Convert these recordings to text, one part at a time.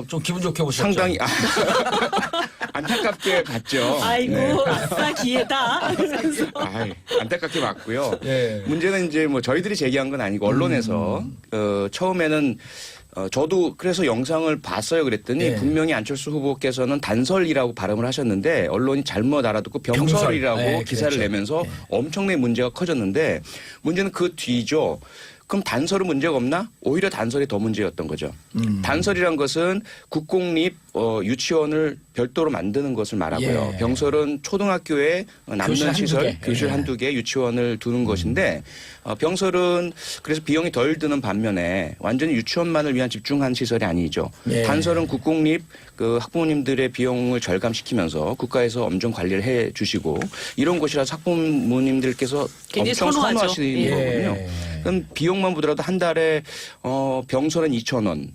좀 기분 좋게 보셨죠? 상당히 안타깝게 봤죠. 아이고, 네. 아싸 기회다. 그래서 안타깝게 봤고요. 예. 문제는 이제 뭐 저희들이 제기한 건 아니고 언론에서 처음에는 저도 그래서 영상을 봤어요. 그랬더니 예. 분명히 안철수 후보께서는 단설이라고 발음을 하셨는데 언론이 잘못 알아듣고 병설이라고 병설. 네, 기사를 그랬죠. 내면서 예. 엄청나게 문제가 커졌는데 문제는 그 뒤죠. 그럼 단설은 문제가 없나? 오히려 단설이 더 문제였던 거죠. 단설이란 것은 국공립 유치원을 별도로 만드는 것을 말하고요. 예. 병설은 초등학교에 남는 교실 한두 시설, 개. 교실 예. 한두 개 유치원을 두는 것인데 병설은 그래서 비용이 덜 드는 반면에 완전히 유치원만을 위한 집중한 시설이 아니죠. 예. 단설은 국공립 그 학부모님들의 비용을 절감시키면서 국가에서 엄청 관리를 해 주시고 이런 곳이라서 학부모님들께서 굉장히 엄청 선호하죠. 선호하시는 예. 거거든요. 그럼 비용만 보더라도 한 달에 병설은 2,000원,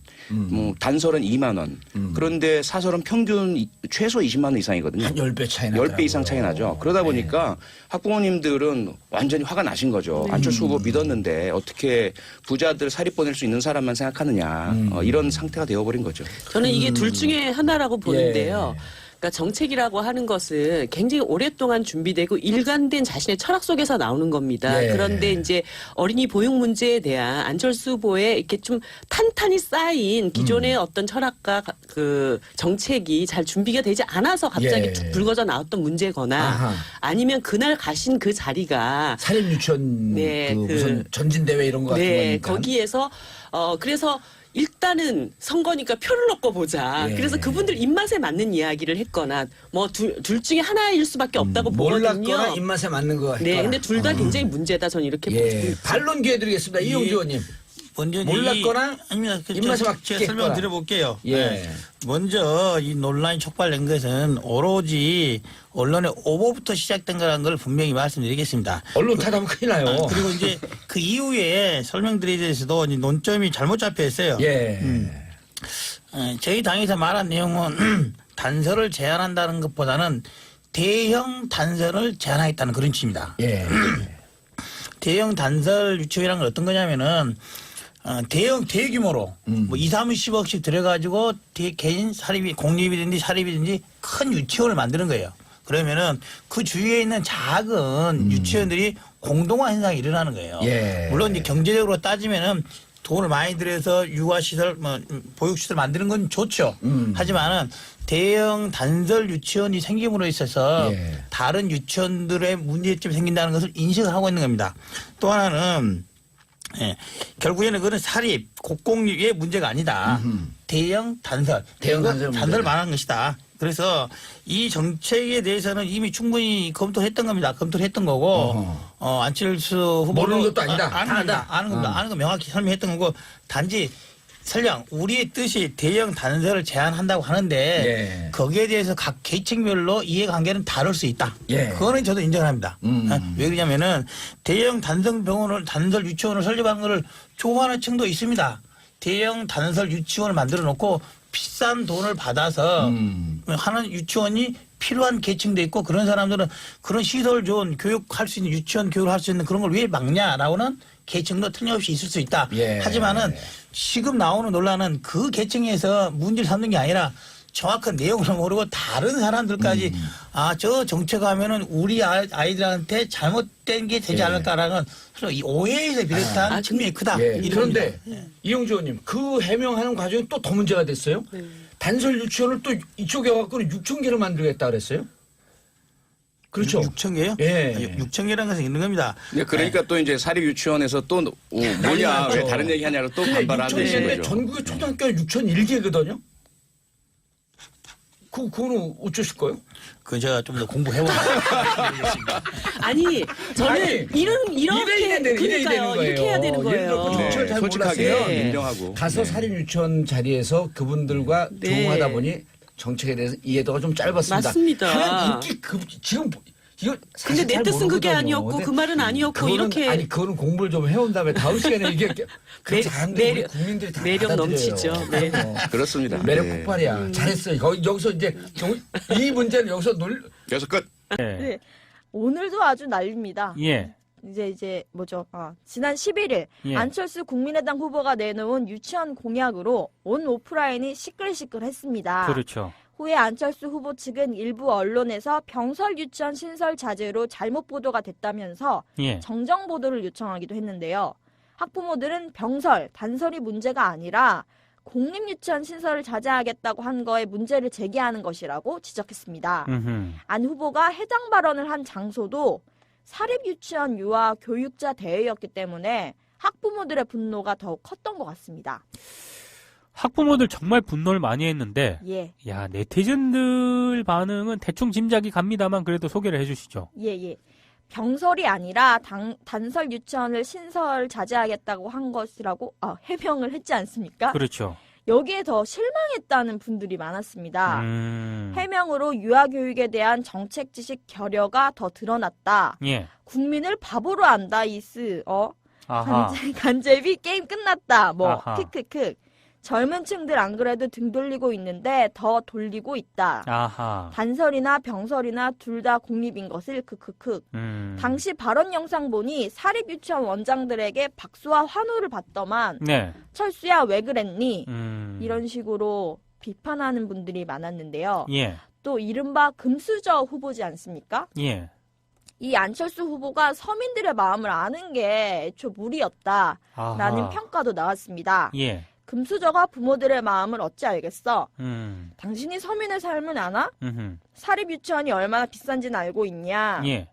단설은 2만 원. 그런데 사설은 평균 최소 20만 원 이상이거든요. 한 10배 차이 나더라고요. 10배 이상 차이 나죠. 그러다 보니까 학부모님들은 완전히 화가 나신 거죠. 안철수 후보 믿었는데 어떻게 부자들 사립 보낼 수 있는 사람만 생각하느냐. 이런 상태가 되어버린 거죠. 저는 이게 둘 중에 하나라고 보는데요. 예. 그러니까 정책이라고 하는 것은 굉장히 오랫동안 준비되고 일관된 자신의 철학 속에서 나오는 겁니다. 예. 그런데 이제 어린이 보육 문제에 대한 안철수 후보의 이렇게 좀 탄탄히 쌓인 기존의 어떤 철학과 그 정책이 잘 준비가 되지 않아서 갑자기 예. 툭 불거져 나왔던 문제거나 아하. 아니면 그날 가신 그 자리가 사립 유치원 네, 무슨 전진 대회 이런 거 같은 네, 거니까. 거기에서 그래서 일단은 선거니까 표를 넣고 보자. 예. 그래서 그분들 입맛에 맞는 이야기를 했거나 뭐 둘 중에 하나일 수밖에 없다고 몰랐거나 보거든요. 입맛에 맞는 거 같다. 네, 근데 둘 다 굉장히 문제다. 저는 이렇게 예. 보고 반론 기회 드리겠습니다. 이용주 의원님. 먼저 몰랐거나 아닙니다. 입맛에 제가 맞겠거나. 설명 드려볼게요. 예. 네. 먼저 이 논란이 촉발된 것은 오로지 언론의 오보부터 시작된 거라는 걸 분명히 말씀드리겠습니다. 언론 탓하면 큰일 나요. 그리고 이제 그 이후에 설명드리에 대해서도 이제 논점이 잘못 잡혀 있어요. 예. 저희 당에서 말한 내용은 단서를 제한한다는 것보다는 대형 단서를 제한하겠다는 그런 취지입니다. 예. 대형 단설 유치원이라는 건 어떤 거냐면은 대규모로 뭐 2, 30억씩 들여가지고 개인 사립이 공립이든지 사립이든지 큰 유치원을 만드는 거예요. 그러면은 그 주위에 있는 작은 유치원들이 공동화 현상이 일어나는 거예요. 예. 물론 이제 경제적으로 따지면은 돈을 많이 들여서 육아시설, 보육시설 만드는 건 좋죠. 하지만은 대형 단설 유치원이 생김으로 있어서 예. 다른 유치원들의 문제점이 생긴다는 것을 인식을 하고 있는 겁니다. 또 하나는 결국에는 그건 사립, 공공립의 문제가 아니다. 대형 단설. 대형 단설 단설을 문제다. 말하는 것이다. 그래서 이 정책에 대해서는 이미 충분히 검토했던 겁니다. 검토를 했던 거고, 안철수 후보. 모르는 것도 아니다. 다 아는 겁니다. 안다. 아는 겁니다. 아는 거 명확히 설명했던 거고, 단지 설령 우리의 뜻이 대형 단설을 제한한다고 하는데 예. 거기에 대해서 각 계층별로 이해관계는 다를 수 있다. 예. 그거는 저도 인정을 합니다. 왜 그러냐면은 대형 단설 병원을 단설 유치원을 설립한 거를 좋아하는 층도 있습니다. 대형 단설 유치원을 만들어 놓고 비싼 돈을 받아서 하는 유치원이 필요한 계층도 있고 그런 사람들은 그런 시설 좋은 교육할 수 있는 유치원 교육을 할 수 있는 그런 걸 왜 막냐라고는 계층도 틀림없이 있을 수 있다. 예. 하지만은 지금 나오는 논란은 그 계층에서 문제를 삼는 게 아니라 정확한 내용을 모르고 다른 사람들까지 저 정책하면은 우리 아이들한테 잘못된 게 되지 예. 않을까라는 이 오해에서 비롯한 측면이 크다. 예. 이런 그런데 겁니다. 이용주 의원님 그 해명하는 과정이 또 더 문제가 됐어요. 단설 유치원을 또 이쪽에 갖고는 6천 개를 만들겠다 그랬어요. 그렇죠. 6천 개요? 예. 6천 개라는 것은 있는 겁니다. 그러니까 또 이제 사립 유치원에서 또 뭐냐 왜 다른 얘기 하냐고 또 반발하고 계신 6천 개인데 거죠. 전국의 초등학교가 6,001개거든요. 그거는 어쩌실 거예요? 그 제가 좀 더 공부해보면 아니 저는 아니, 이렇게 이래 되는 그러니까요. 이렇게 해야 되는 예를 들어 그 거예요. 정책을 잘 솔직하게 몰랐어요. 네. 인정하고 가서 사립 유치원 자리에서 그분들과 네. 조응하다 보니 정책에 대해서 이해도가 좀 짧았습니다. 맞습니다. 하는 인기 지금 이거 근데 사실 내 잘 뜻은 그게 모르거든요. 아니었고 근데 그 말은 아니었고 그거는, 이렇게 아니 그거는 공부를 좀 해온 다음에 다음 시간에 이게 그 사람들 우리 국민들이 다 매력 받아들여요. 넘치죠. 네. 그렇습니다. 매력 네. 폭발이야. 잘했어요. 여기서 이제 이 문제는 여기서 그래서 끝. 네. 오늘도 아주 난립니다. 예. 이제 뭐죠? 지난 11일 예. 안철수 국민의당 후보가 내놓은 유치원 공약으로 온 오프라인이 시끌시끌했습니다. 그렇죠. 후에 안철수 후보 측은 일부 언론에서 병설 유치원 신설 자제로 잘못 보도가 됐다면서 예. 정정 보도를 요청하기도 했는데요. 학부모들은 병설, 단설이 문제가 아니라 공립유치원 신설을 자제하겠다고 한 거에 문제를 제기하는 것이라고 지적했습니다. 음흠. 안 후보가 해당 발언을 한 장소도 사립유치원 유아 교육자 대회였기 때문에 학부모들의 분노가 더욱 컸던 것 같습니다. 학부모들 정말 분노를 많이 했는데 예, 야, 네티즌들 반응은 대충 짐작이 갑니다만 그래도 소개를 해주시죠. 예. 병설이 아니라 단설 유치원을 신설 자제하겠다고 한 것이라고 해명을 했지 않습니까? 그렇죠. 여기에 더 실망했다는 분들이 많았습니다. 해명으로 유아교육에 대한 정책 지식 결여가 더 드러났다. 예. 국민을 바보로 안다 이스. 아하. 간제비 게임 끝났다. 아하. 크크크. 젊은 층들 안 그래도 등 돌리고 있는데 더 돌리고 있다. 아하. 단설이나 병설이나 둘 다 공립인 것을 크크크. 당시 발언 영상 보니 사립유치원 원장들에게 박수와 환호를 받더만 네. 철수야 왜 그랬니? 이런 이런 식으로 비판하는 분들이 많았는데요. 예. 또 이른바 금수저 후보지 않습니까? 예. 이 안철수 후보가 서민들의 마음을 아는 게 애초 무리였다라는 아하. 평가도 나왔습니다. 예. 금수저가 부모들의 마음을 어찌 알겠어? 음. 당신이 서민의 삶을 아나? 음흠. 사립유치원이 얼마나 비싼지는 알고 있냐? 예.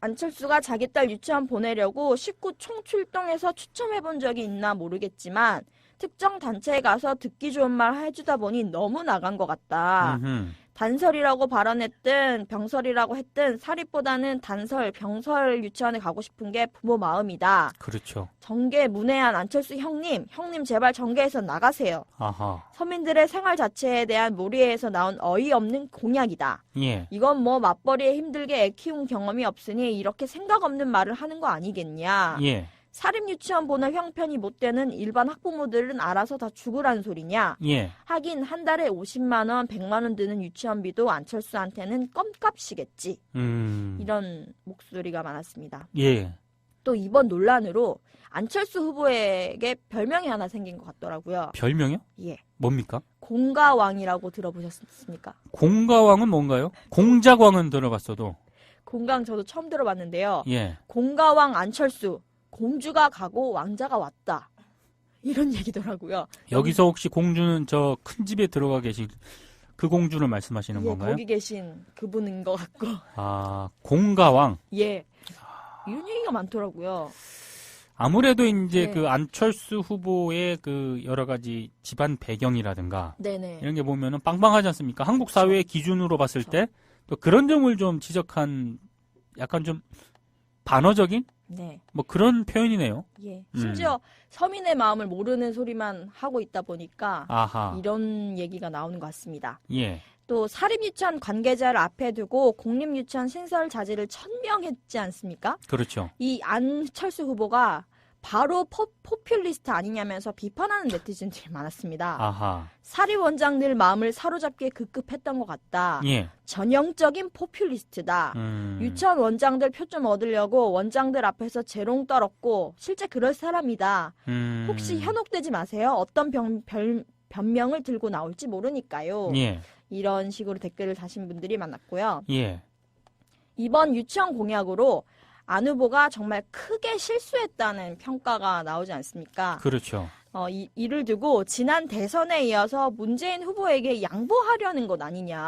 안철수가 자기 딸 유치원 보내려고 식구 총출동해서 추첨해본 적이 있나 모르겠지만 특정 단체에 가서 듣기 좋은 말 해주다 보니 너무 나간 것 같다. 음흠. 단설이라고 발언했든 병설이라고 했든 사립보다는 단설, 병설 유치원에 가고 싶은 게 부모 마음이다. 그렇죠. 정계 문외한 안철수 형님 제발 정계에서 나가세요. 아하. 서민들의 생활 자체에 대한 몰이에서 나온 어이없는 공약이다. 예. 이건 뭐 맞벌이에 힘들게 애 키운 경험이 없으니 이렇게 생각 없는 말을 하는 거 아니겠냐. 예. 사립유치원 보낼 형편이 못 되는 일반 학부모들은 알아서 다 죽으란 소리냐. 예. 하긴 한 달에 50만 원, 100만 원 드는 유치원비도 안철수한테는 껌값이겠지. 이런 목소리가 많았습니다. 예. 또 이번 논란으로 안철수 후보에게 별명이 하나 생긴 것 같더라고요. 별명이요? 예. 뭡니까? 공가왕이라고 들어보셨습니까? 공가왕은 뭔가요? 공작왕은 들어봤어도. 공강 저도 처음 들어봤는데요. 예. 공가왕 안철수. 공주가 가고 왕자가 왔다. 이런 얘기더라고요. 여기서 혹시 공주는 저 큰 집에 들어가 계신 그 공주를 말씀하시는 예, 건가요? 거기 계신 그분인 것 같고. 아, 공가왕. 예. 이런 얘기가 많더라고요. 아무래도 이제 네. 그 안철수 후보의 그 여러 가지 집안 배경이라든가 네네. 이런 게 보면은 빵빵하지 않습니까? 한국 사회의 기준으로 봤을 때 또 그런 점을 좀 지적한 약간 좀 반어적인 네. 뭐 그런 표현이네요. 예. 심지어 서민의 마음을 모르는 소리만 하고 있다 보니까 아하. 이런 얘기가 나오는 것 같습니다. 예. 또 사립유치원 관계자를 앞에 두고 공립유치원 신설 자제를 천명했지 않습니까? 그렇죠. 이 안철수 후보가 바로 포퓰리스트 아니냐면서 비판하는 네티즌들이 많았습니다. 아하. 사립 원장들 마음을 사로잡기에 급급했던 것 같다. 예. 전형적인 포퓰리스트다. 유치원 원장들 표 좀 얻으려고 원장들 앞에서 재롱 떨었고 실제 그럴 사람이다. 혹시 현혹되지 마세요. 어떤 변명을 들고 나올지 모르니까요. 예. 이런 식으로 댓글을 다신 분들이 많았고요. 예. 이번 유치원 공약으로 안 후보가 정말 크게 실수했다는 평가가 나오지 않습니까? 그렇죠. 이를 두고 지난 대선에 이어서 문재인 후보에게 양보하려는 것 아니냐.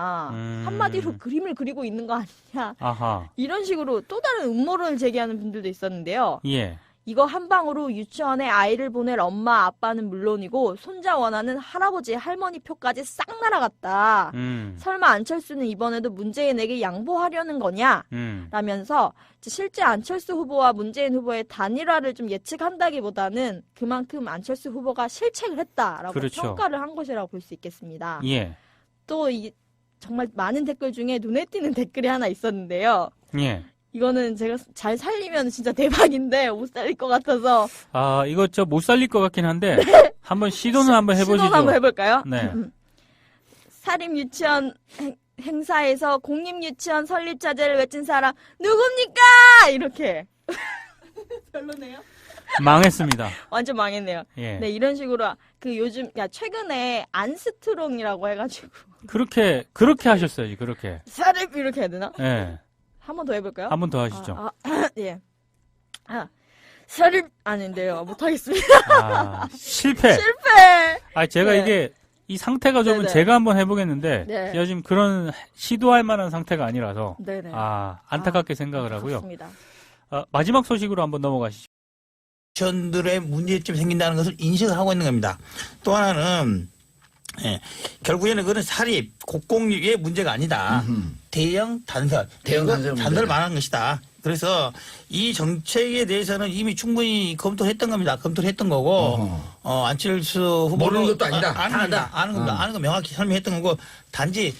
한마디로 그림을 그리고 있는 거 아니냐. 아하. 이런 식으로 또 다른 음모론을 제기하는 분들도 있었는데요. 예. 이거 한 방으로 유치원에 아이를 보낼 엄마 아빠는 물론이고 손자 원하는 할아버지 할머니 표까지 싹 날아갔다. 설마 안철수는 이번에도 문재인에게 양보하려는 거냐? 라면서 실제 안철수 후보와 문재인 후보의 단일화를 좀 예측한다기보다는 그만큼 안철수 후보가 실책을 했다라고 그렇죠. 평가를 한 것이라고 볼 수 있겠습니다. 예. 또 정말 많은 댓글 중에 눈에 띄는 댓글이 하나 있었는데요. 예. 이거는 제가 잘 살리면 진짜 대박인데 못 살릴 것 같아서 아, 이거 저 못 살릴 것 같긴 한데 한번 시도는 한번 해보시죠. 시도 한번 해볼까요? 네. 사립 유치원 행사에서 공립 유치원 설립 자제를 외친 사람 누굽니까? 이렇게 별로네요. 망했습니다. 완전 망했네요. 예. 네, 이런 식으로 그 요즘 최근에 안스트롱이라고 해가지고 그렇게 하셨어야지, 그렇게. 사립 이렇게 해야 되나? 예. 한 번 더 해볼까요? 한 번 더 하시죠. 예. 사립 아닌데요. 못하겠습니다. 실패. 실패. 제가 네. 이게 이 상태가 좀 네네. 제가 한번 해보겠는데 네. 제가 지금 그런 시도할 만한 상태가 아니라서 네네. 안타깝게 생각을 하고요. 그렇습니다. 마지막 소식으로 한번 넘어가시죠. 유치원들의 문제점이 생긴다는 것을 인식을 하고 있는 겁니다. 또 하나는 결국에는 그런 사립, 공공립의 문제가 아니다. 대형 단설, 대형 단설 문제다. 말하는 것이다. 그래서 이 정책에 대해서는 이미 충분히 검토를 했던 겁니다. 검토를 했던 거고 안철수 후보 모르는 것도 아니다. 아는 겁니다. 아는 거 명확히 설명했던 거고 단지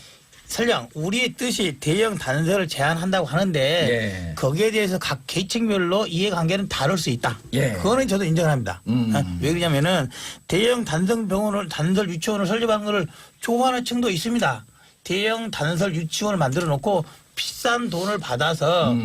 설령 우리의 뜻이 대형 단설을 제한한다고 하는데 예. 거기에 대해서 각 계층별로 이해관계는 다를 수 있다. 예. 그거는 저도 인정을 합니다. 왜 그러냐면은 대형 단설 유치원을 설립하는 것을 좋아하는 층도 있습니다. 대형 단설 유치원을 만들어 놓고 비싼 돈을 받아서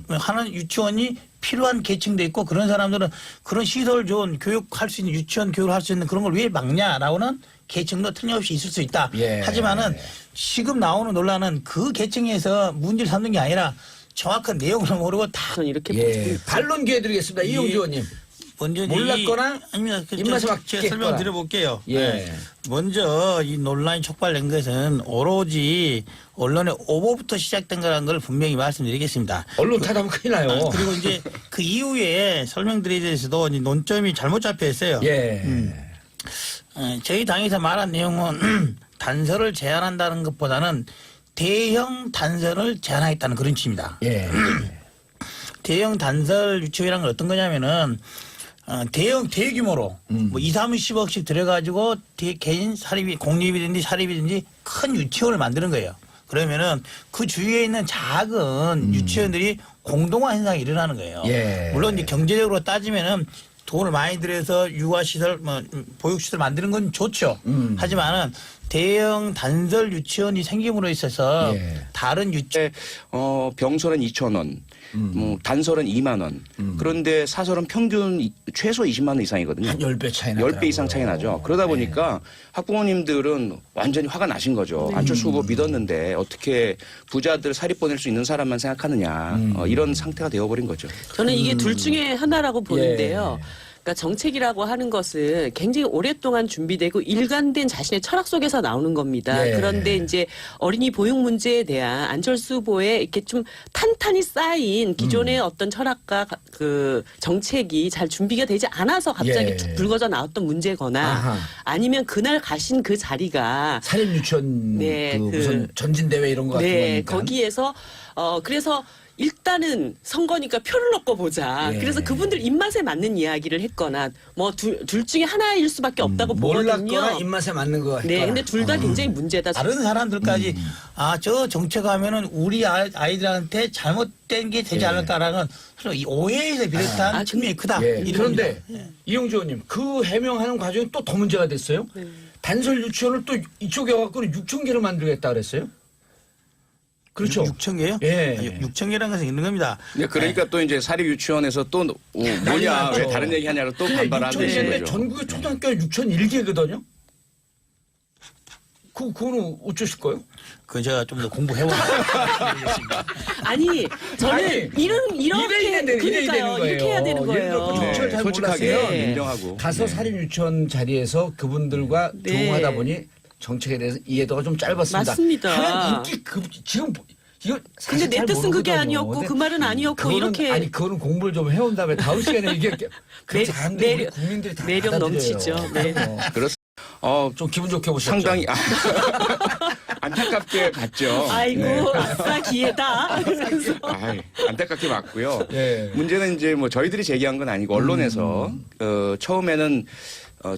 하는 유치원이 필요한 계층도 있고 그런 사람들은 그런 시설 좋은 교육할 수 있는 유치원 교육을 할 수 있는 그런 걸 왜 막냐라고는 계층도 틀림없이 있을 수 있다. 예. 하지만은 지금 나오는 논란은 그 계층에서 문제를 삼는 게 아니라 정확한 내용을 모르고 다 저는 이렇게 예. 반론 기회 드리겠습니다. 이용주 의원님. 먼저 몰랐거나 아닙니다. 입맛에 제가 맞겠거나. 설명 드려볼게요. 예. 먼저 이 논란이 촉발된 것은 오로지 언론의 오보부터 시작된 거라는 걸 분명히 말씀드리겠습니다. 언론 타다면 큰일 나요. 그리고 이제 그 이후에 설명드리에 대해서도 이제 논점이 잘못 잡혀 있어요. 예. 저희 당에서 말한 내용은 단설을 제한한다는 것보다는 대형 단설을 제한하겠다는 그런 취지입니다. 예. 대형 단설 유치원이란 건 어떤 거냐면은 대규모로 뭐 2, 30억씩 들여가지고 개인 사립이 공립이든지 사립이든지 큰 유치원을 만드는 거예요. 그러면은 그 주위에 있는 작은 유치원들이 공동화 현상이 일어나는 거예요. 예. 물론 이제 경제적으로 따지면은 돈을 많이 들여서 유아시설, 보육시설 만드는 건 좋죠. 하지만은 대형 단설 유치원이 생김으로 있어서 예. 다른 유치원 병설은 2,000원, 단설은 2만 원. 그런데 사설은 평균 최소 20만 원 이상이거든요. 한 10배 차이 나요. 10배 이상 차이 나죠. 그러다 보니까 학부모님들은 완전히 화가 나신 거죠. 안철수 후보 믿었는데 어떻게 부자들 사립 보낼 수 있는 사람만 생각하느냐. 이런 상태가 되어버린 거죠. 저는 이게 둘 중에 하나라고 보는데요. 그러니까 정책이라고 하는 것은 굉장히 오랫동안 준비되고 일관된 자신의 철학 속에서 나오는 겁니다. 예. 그런데 이제 어린이 보육 문제에 대한 안철수 후보의 이렇게 좀 탄탄히 쌓인 기존의 어떤 철학과 그 정책이 잘 준비가 되지 않아서 갑자기 예. 툭 불거져 나왔던 문제거나 아하. 아니면 그날 가신 그 자리가 사립 유치원 네, 무슨 전진 대회 이런 거 같은 네, 거니까. 거기에서 그래서 일단은 선거니까 표를 넣고 보자. 예. 그래서 그분들 입맛에 맞는 이야기를 했거나 뭐 둘 중에 하나일 수밖에 없다고 보거든요. 몰랐거나 입맛에 맞는 거 했거나. 네, 근데 둘 다 굉장히 문제다. 다른 사람들까지 저 정책하면은 우리 아이들한테 잘못된 게 되지 않을까라는 서로 이 오해에서 비롯한 측면이 크다. 예. 이런 그런데 겁니다. 이용주 의원님 그 해명하는 과정이 또 더 문제가 됐어요. 단설 유치원을 또 이쪽에 와갖고는 6,000개를 만들겠다 그랬어요. 그렇죠. 6,000개요? 예. 6,000개라는 것은 있는 겁니다. 그러니까 또 이제 사립 유치원에서 또 뭐냐 났죠. 왜 다른 얘기 하냐고 또 반발하는 6,000개인데 거죠. 전국의 초등학교가 6,001개거든요. 그거는 어쩌실 거예요? 그 제가 좀 더 공부해보면 아니, 저는 아니, 이렇게 그러니까요. 이렇게 해야 되는 거예요. 네. 유치원 잘 솔직하게 몰랐어요. 인정하고. 가서 사립 유치원 자리에서 그분들과 네. 조응하다 보니 정책에 대해서 이해도가 좀 짧았습니다. 맞습니다. 하는 인기 지금 이거 사실 근데 내 잘 뜻은 그게 모르거든요. 아니었고 근데 그 말은 아니었고 그거는, 이렇게 아니 그거는 공부를 좀 해온 다음에 다음 시간에 이게 그렇지 않은데 우리 국민들이 다 매력 받아들여요. 넘치죠. 네. 좀 기분 좋게 보셨죠? 상당히 안타깝게 봤죠. 아이고, 네. 아싸 기회다. 안타깝게 봤고요. 예. 문제는 이제 뭐 저희들이 제기한 건 아니고 언론에서 처음에는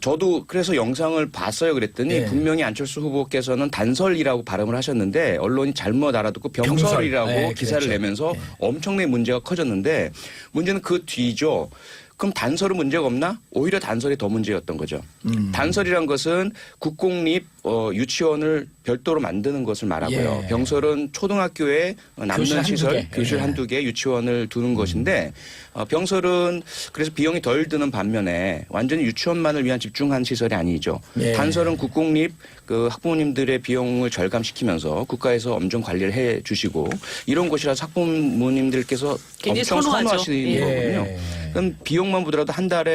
저도 그래서 영상을 봤어요. 그랬더니 예. 분명히 안철수 후보께서는 단설이라고 발음을 하셨는데 언론이 잘못 알아듣고 병설이라고 병설. 예, 기사를 그랬죠. 내면서 예. 엄청나게 문제가 커졌는데 문제는 그 뒤죠. 그럼 단설은 문제가 없나? 오히려 단설이 더 문제였던 거죠. 단설이란 것은 국공립 유치원을 별도로 만드는 것을 말하고요. 예. 병설은 초등학교에 남는 교실 한두 시설, 개. 교실 예. 한두 개 유치원을 두는 것인데 병설은 그래서 비용이 덜 드는 반면에 완전히 유치원만을 위한 집중한 시설이 아니죠. 예. 단설은 국공립 그 학부모님들의 비용을 절감시키면서 국가에서 엄정 관리를 해 주시고 이런 곳이라서 학부모님들께서 굉장히 엄청 선호하죠. 선호하시는 예. 거거든요. 그럼 비용만 보더라도 한 달에